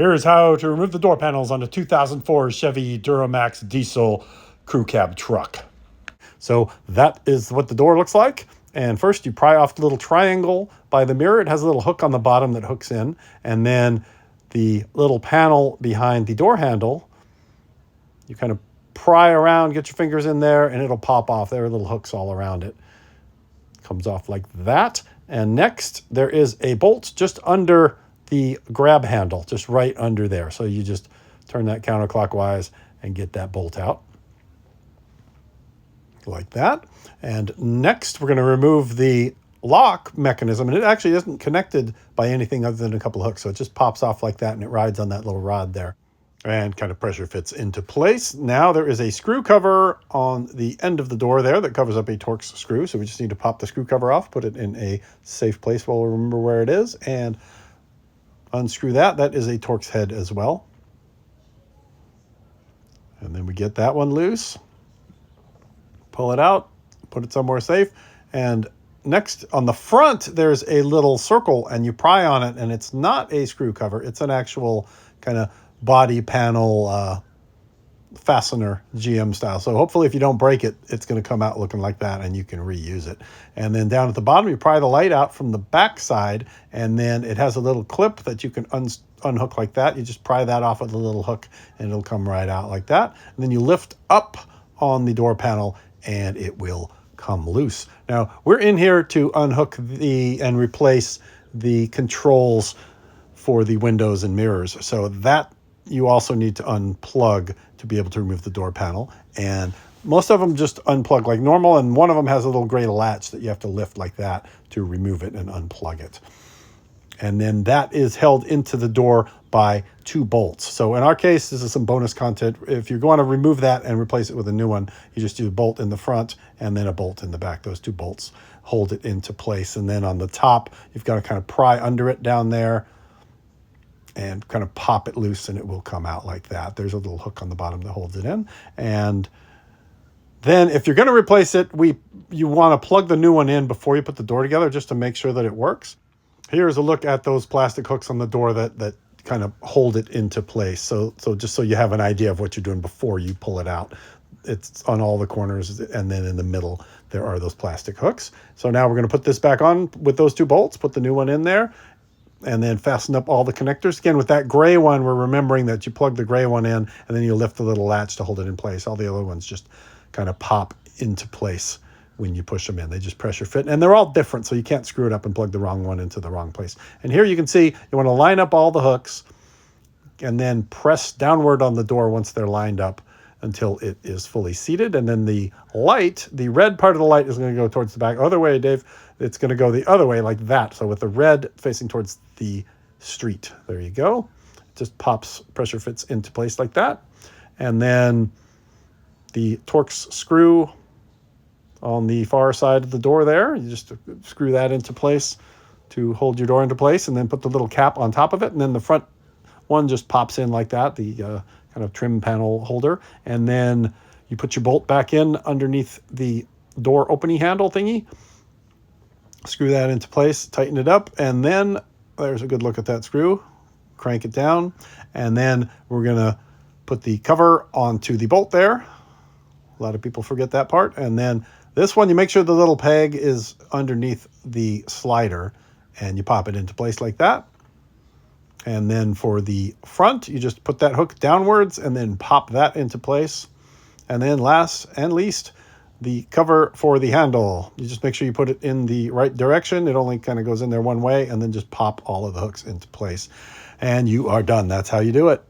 Here's how to remove the door panels on a 2004 Chevy Duramax diesel crew cab truck. So that is what the door looks like. And first you pry off the little triangle by the mirror. It has a little hook on the bottom that hooks in. And then the little panel behind the door handle, you kind of pry around, get your fingers in there, and it'll pop off. There are little hooks all around it. Comes off like that. And next there is a bolt just under the grab handle, just right under there. So you just turn that counterclockwise and get that bolt out like that. And next we're going to remove the lock mechanism, and it actually isn't connected by anything other than a couple of hooks, so it just pops off like that and it rides on that little rod there and kind of pressure fits into place. Now there is a screw cover on the end of the door there that covers up a Torx screw, so we just need to pop the screw cover off, put it in a safe place while we remember where it is, and unscrew that. That is a Torx head as well. And then we get that one loose, pull it out, put it somewhere safe. And next on the front, there's a little circle and you pry on it, and it's not a screw cover. It's an actual kind of body panel fastener, GM style. So hopefully if you don't break it, it's going to come out looking like that and you can reuse it. And then down at the bottom, you pry the light out from the back side, and then it has a little clip that you can unhook like that. You just pry that off with a little hook and it'll come right out like that. And then you lift up on the door panel and it will come loose. Now we're in here to unhook and replace the controls for the windows and mirrors. So that you also need to unplug to be able to remove the door panel. And most of them just unplug like normal, and one of them has a little gray latch that you have to lift like that to remove it and unplug it. And then that is held into the door by 2 bolts. So in our case, this is some bonus content. If you're going to remove that and replace it with a new one, you just do a bolt in the front and then a bolt in the back. Those 2 bolts hold it into place. And then on the top, you've got to kind of pry under it down there and kind of pop it loose and it will come out like that. There's a little hook on the bottom that holds it in. And then if you're going to replace it, you want to plug the new one in before you put the door together just to make sure that it works. Here's a look at those plastic hooks on the door that kind of hold it into place. So just so you have an idea of what you're doing before you pull it out. It's on all the corners, and then in the middle there are those plastic hooks. So now we're going to put this back on with those 2 bolts, put the new one in there, and then fasten up all the connectors. Again, with that gray one, we're remembering that you plug the gray one in and then you lift the little latch to hold it in place. All the other ones just kind of pop into place when you push them in. They just pressure fit, and they're all different, so you can't screw it up and plug the wrong one into the wrong place. And here you can see you want to line up all the hooks and then press downward on the door once they're lined up until it is fully seated. And then the light, the red part of the light, is going to go towards the back. Other way, Dave, it's going to go the other way like that. So with the red facing towards the street. There you go. It just pops, pressure fits into place like that. And then the Torx screw on the far side of the door there, you just screw that into place to hold your door into place, and then put the little cap on top of it. And then the front one just pops in like that, the kind of trim panel holder. And then you put your bolt back in underneath the door opening handle thingy, screw that into place, tighten it up, and then there's a good look at that screw. Crank it down, and then we're going to put the cover onto the bolt there. A lot of people forget that part. And then this one, you make sure the little peg is underneath the slider, and you pop it into place like that. And then for the front, you just put that hook downwards and then pop that into place. And then last and least, the cover for the handle. You just make sure you put it in the right direction. It only kind of goes in there one way, and then just pop all of the hooks into place. And you are done. That's how you do it.